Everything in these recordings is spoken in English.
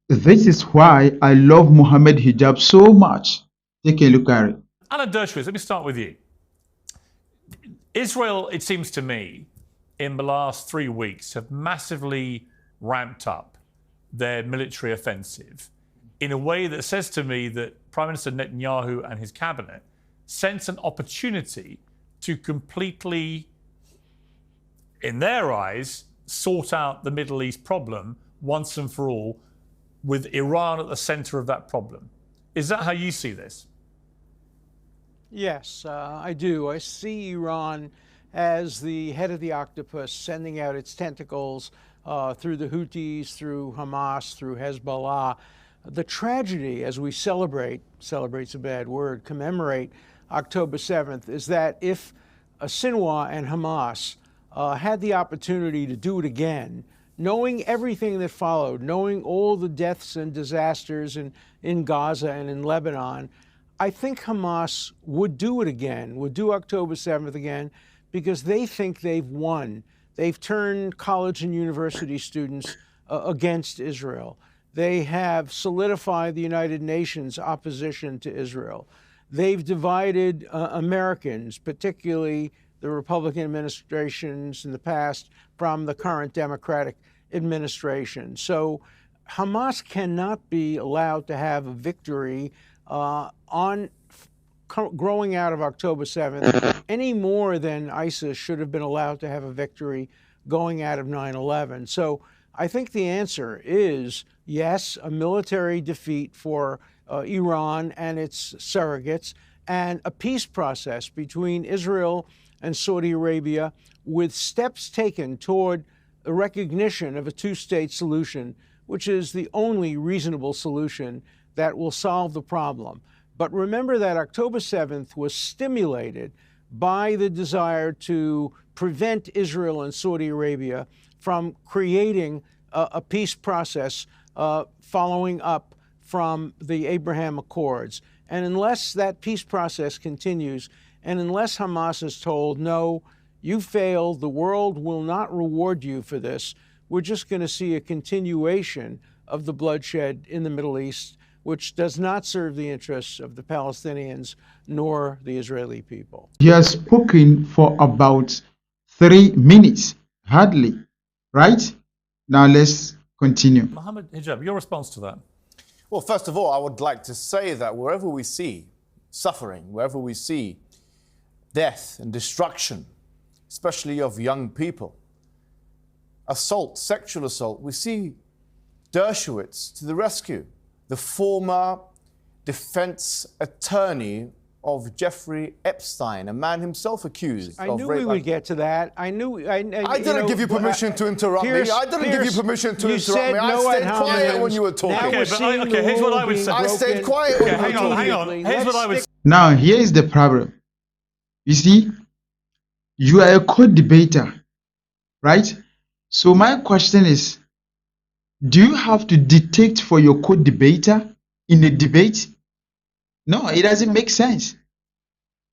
This is why I love Mohammed Hijab so much. Take a look at it. Alan Dershowitz, let me start with you. Israel, it seems to me, in the last 3 weeks have massively ramped up their military offensive in a way that says to me that Prime Minister Netanyahu and his cabinet sense an opportunity to completely, in their eyes, sort out the Middle East problem once and for all, with Iran at the center of that problem. Is that how you see this? Yes, I do. I see Iran as the head of the octopus, sending out its tentacles through the Houthis, through Hamas, through Hezbollah. The tragedy, as we celebrate's a bad word, commemorate October 7th, is that if Sinwar and Hamas had the opportunity to do it again, knowing everything that followed, knowing all the deaths and disasters in Gaza and in Lebanon, I think Hamas would do it again, would do October 7th again, because they think they've won. They've turned college and university students against Israel. They have solidified the United Nations opposition to Israel. They've divided Americans, particularly the Republican administrations in the past, from the current Democratic administration. So Hamas cannot be allowed to have a victory on growing out of October 7th any more than ISIS should have been allowed to have a victory going out of 9/11. So I think the answer is yes, a military defeat for Iran and its surrogates, and a peace process between Israel and Saudi Arabia with steps taken toward the recognition of a two-state solution, which is the only reasonable solution that will solve the problem. But remember that October 7th was stimulated by the desire to prevent Israel and Saudi Arabia from creating a peace process following up from the Abraham Accords. And unless that peace process continues, and unless Hamas is told, no, you failed, the world will not reward you for this, we're just going to see a continuation of the bloodshed in the Middle East, which does not serve the interests of the Palestinians nor the Israeli people. He has spoken for about 3 minutes, hardly, right? Now let's continue. Mohammed Hijab, your response to that? Well, first of all, I would like to say that wherever we see suffering, wherever we see death and destruction, especially of young people, assault, sexual assault, we see Dershowitz to the rescue, the former defense attorney of Jeffrey Epstein, a man himself accused I of knew rape. we would get to that. I didn't give you permission to interrupt me. I didn't give you permission to interrupt me. I stayed quiet when you were talking. Okay, here's what I would say. I stayed quiet when you were talking. Hang on. Here's what I would say. Now, here is the problem. You see, you are a co-debater, right? So my question is, do you have to dictate for your co-debater in a debate? No, it doesn't make sense.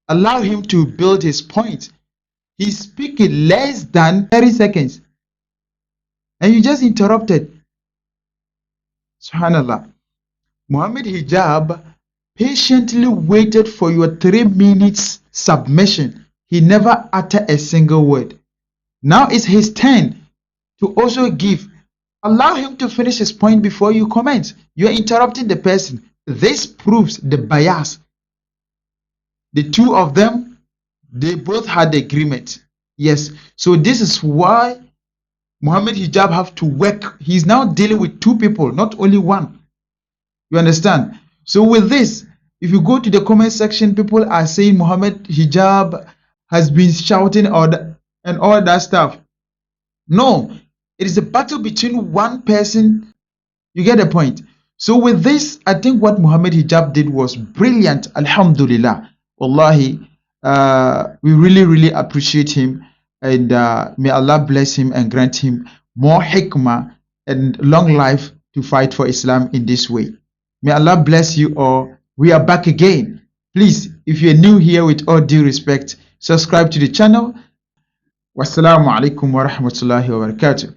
Allow him to build his point. He's speaking less than 30 seconds. And you just interrupted. Subhanallah. Mohammed Hijab patiently waited for your 3 minutes submission. He never uttered a single word. Now it's his turn to also give. Allow him to finish his point before you comment. You are interrupting the person. This proves the bias. The two of them, they both had agreement. Yes. So this is why Mohammed Hijab have to work. He's now dealing with 2 people, not only one. You understand? So with this, if you go to the comment section, people are saying Mohammed Hijab has been shouting and all that stuff. No, it is a battle between one person. You get the point. So with this, I think what Mohammed Hijab did was brilliant. Alhamdulillah. Wallahi, we really appreciate him, and may Allah bless him and grant him more hikmah and long life to fight for Islam in this way. May Allah bless you all. We are back again. Please, if you're new here, with all due respect, subscribe to the channel. Wassalamu alaikum wa rahmatullahi wa barakatuh.